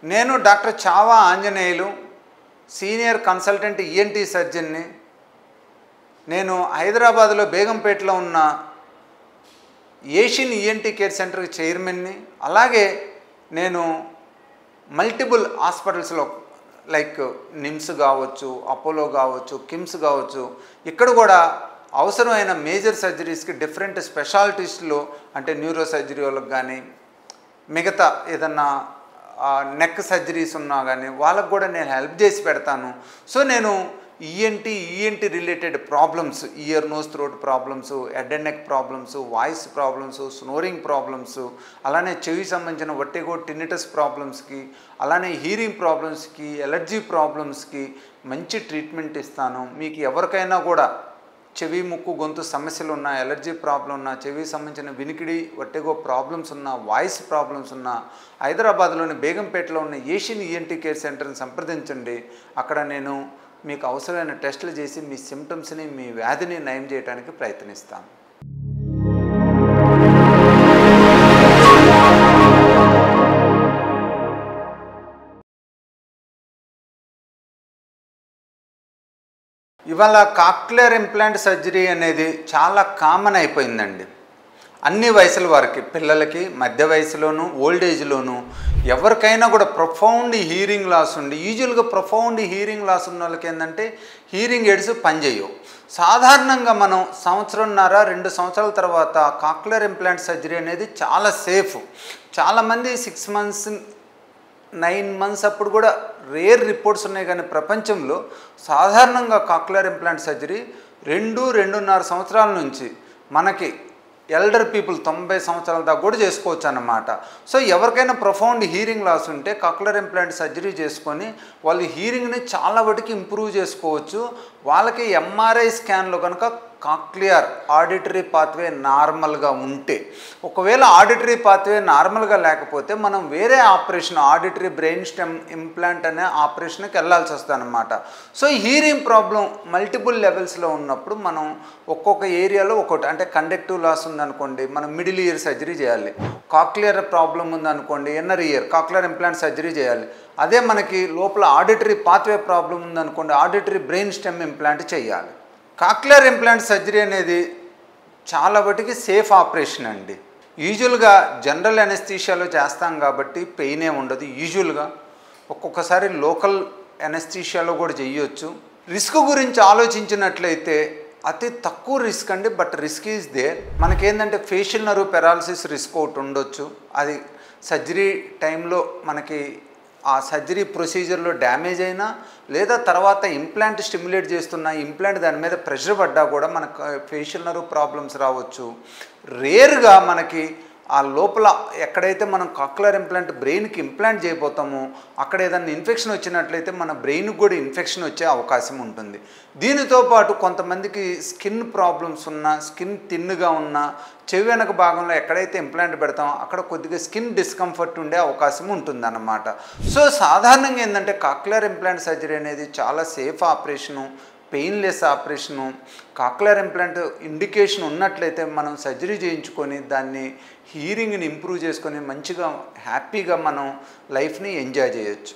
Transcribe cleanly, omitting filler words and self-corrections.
నేను doctor Chhaava Anjaneyulu, senior consultant ENT సర్జన్ని. నేను హైదరాబాద్లో బేగంపేటలో ఉన్న ఏషియన్ ఈఎన్టీ కేర్ సెంటర్కి చైర్మన్ని. అలాగే నేను మల్టిపుల్ హాస్పిటల్స్లో లైక్ నిమ్స్ కావచ్చు, అపోలో కావచ్చు, కిమ్స్ కావచ్చు, ఇక్కడ కూడా అవసరమైన మేజర్ సర్జరీస్కి డిఫరెంట్ స్పెషాలిటీస్లో అంటే న్యూరో సర్జరీ వాళ్ళకి కానీ మిగతా ఏదన్నా నెక్ సర్జరీస్ ఉన్నా కానీ వాళ్ళకు కూడా నేను హెల్ప్ చేసి పెడతాను. సో నేను ENT related problems, ear nose throat problems, head and neck problems, voice problems, snoring problems, అలానే చెవి సంబంధించిన వర్టిగో టినిటస్ ప్రాబ్లమ్స్కి, అలానే హీరింగ్ ప్రాబ్లమ్స్కి, ఎలర్జీ ప్రాబ్లమ్స్కి మంచి ట్రీట్మెంట్ ఇస్తాను. మీకు ఎవరికైనా కూడా చెవి ముక్కు గొంతు సమస్యలు ఉన్నా, ఎలర్జీ ప్రాబ్లం ఉన్నా, చెవి సంబంధించిన వినికిడి వర్టిగో ప్రాబ్లమ్స్ ఉన్నా, వాయిస్ ప్రాబ్లమ్స్ ఉన్నా హైదరాబాద్లోని బేగంపేటలో ఉన్న ఏషియన్ ఈఎన్టీ కేర్ సెంటర్ని సంప్రదించండి. అక్కడ నేను మీకు అవసరమైన టెస్టులు చేసి మీ సిమ్టమ్స్ని, మీ వ్యాధిని నయం చేయడానికి ప్రయత్నిస్తాను. ఇవాళ కాక్లియర్ ఇంప్లాంట్ సర్జరీ అనేది చాలా కామన్ అయిపోయిందండి. అన్ని వయసుల వారికి, పిల్లలకి, మధ్య వయసులోను, ఓల్డ్ ఏజ్లోను ఎవరికైనా కూడా ప్రొఫౌండ్ హీరింగ్ లాస్ ఉండి, యూజువల్గా ప్రొఫౌండ్ హీరింగ్ లాస్ ఉన్న వాళ్ళకి ఏంటంటే హీరింగ్ ఎయిడ్స్ పనిచేయవు. సాధారణంగా మనం సంవత్సరంన్నర 2 సంవత్సరాల తర్వాత కాక్లియర్ ఇంప్లాంట్ సర్జరీ అనేది చాలా సేఫ్. చాలామంది 6 months 9 months అప్పుడు కూడా రేర్ రిపోర్ట్స్ ఉన్నాయి. కానీ ప్రపంచంలో సాధారణంగా కాక్లియర్ ఇంప్లాంట్ సర్జరీ 2-2.5 సంవత్సరాల నుంచి మనకి ఎల్డర్ పీపుల్ 90 సంవత్సరాల దాకా కూడా చేసుకోవచ్చు అన్నమాట. సో ఎవరికైనా ప్రొఫౌండ్ హీరింగ్ లాస్ ఉంటే కాక్లియర్ ఇంప్లాంట్ సర్జరీ చేసుకొని వాళ్ళు హీరింగ్ని చాలా వాటికి ఇంప్రూవ్ చేసుకోవచ్చు. వాళ్ళకి ఎంఆర్ఐ స్కాన్లో కనుక కాక్లియర్ ఆడిటరీ పాత్వే నార్మల్గా ఉంటే, ఒకవేళ ఆడిటరీ పాత్వే నార్మల్గా లేకపోతే మనం వేరే operation, auditory brain stem implant అనే ఆపరేషన్కి వెళ్ళాల్సి వస్తుంది అన్నమాట. సో హీరింగ్ ప్రాబ్లం మల్టిపుల్ లెవెల్స్లో ఉన్నప్పుడు మనం ఒక్కొక్క ఏరియాలో ఒక్కొక్కటి, అంటే కండక్టివ్ లాస్ ఉందనుకోండి మనం మిడిల్ ఇయర్ సర్జరీ చేయాలి. కాక్లియర్ ప్రాబ్లం ఉందనుకోండి inner ear cochlear implant surgery చేయాలి. అదే మనకి లోపల ఆడిటరీ పాత్వే ప్రాబ్లం ఉందనుకోండి ఆడిటరీ బ్రెయిన్ స్టెమ్ ఇంప్లాంట్ చేయాలి. కాక్లియర్ ఇంప్లాంట్ సర్జరీ అనేది చాలా వాటికి సేఫ్ ఆపరేషన్ అండి. యూజువల్గా జనరల్ ఎనస్థీషియాలో చేస్తాం కాబట్టి పెయినే ఉండదు. యూజువల్గా ఒక్కొక్కసారి లోకల్ ఎనస్థీషియాలో కూడా చేయొచ్చు. రిస్క్ గురించి ఆలోచించినట్లయితే అతి తక్కువ రిస్క్ అండి, బట్ రిస్క్ ఈజ్ దేర్. మనకేంటంటే ఫేషియల్ నర్వ్ పెరాలసిస్ రిస్క్ ఒకటి ఉండొచ్చు. అది సర్జరీ టైంలో మనకి ఆ సర్జరీ ప్రొసీజర్లో డ్యామేజ్ అయినా, లేదా తర్వాత ఇంప్లాంట్ స్టిమ్యులేట్ చేస్తున్న ఇంప్లాంట్ దాని మీద ప్రెషర్ పడ్డా కూడా మనకు ఫేషియల్ నర్వ్ ప్రాబ్లమ్స్ రావచ్చు. రేర్గా మనకి ఆ లోపల ఎక్కడైతే మనం కాక్లియర్ ఇంప్లాంట్ బ్రెయిన్కి ఇంప్లాంట్ చేయబోతామో అక్కడ ఏదైనా ఇన్ఫెక్షన్ వచ్చినట్లయితే మన బ్రెయిన్కి కూడా ఇన్ఫెక్షన్ వచ్చే అవకాశం ఉంటుంది. దీనితో పాటు కొంతమందికి స్కిన్ ప్రాబ్లమ్స్ ఉన్నా, స్కిన్ థిన్గా ఉన్నా, చెవి వెనక భాగంలో ఎక్కడైతే ఇంప్లాంట్ పెడతామో అక్కడ కొద్దిగా స్కిన్ డిస్కంఫర్ట్ ఉండే అవకాశం ఉంటుందన్నమాట. సో సాధారణంగా ఏంటంటే కాక్లియర్ ఇంప్లాంట్ సర్జరీ అనేది చాలా safe operation, painless operation. Cochlear implant indication ఉన్నట్లయితే మనం సర్జరీ చేయించుకొని దాన్ని హీరింగ్ని ఇంప్రూవ్ చేసుకొని మంచిగా హ్యాపీగా మనం లైఫ్ని ఎంజాయ్ చేయొచ్చు.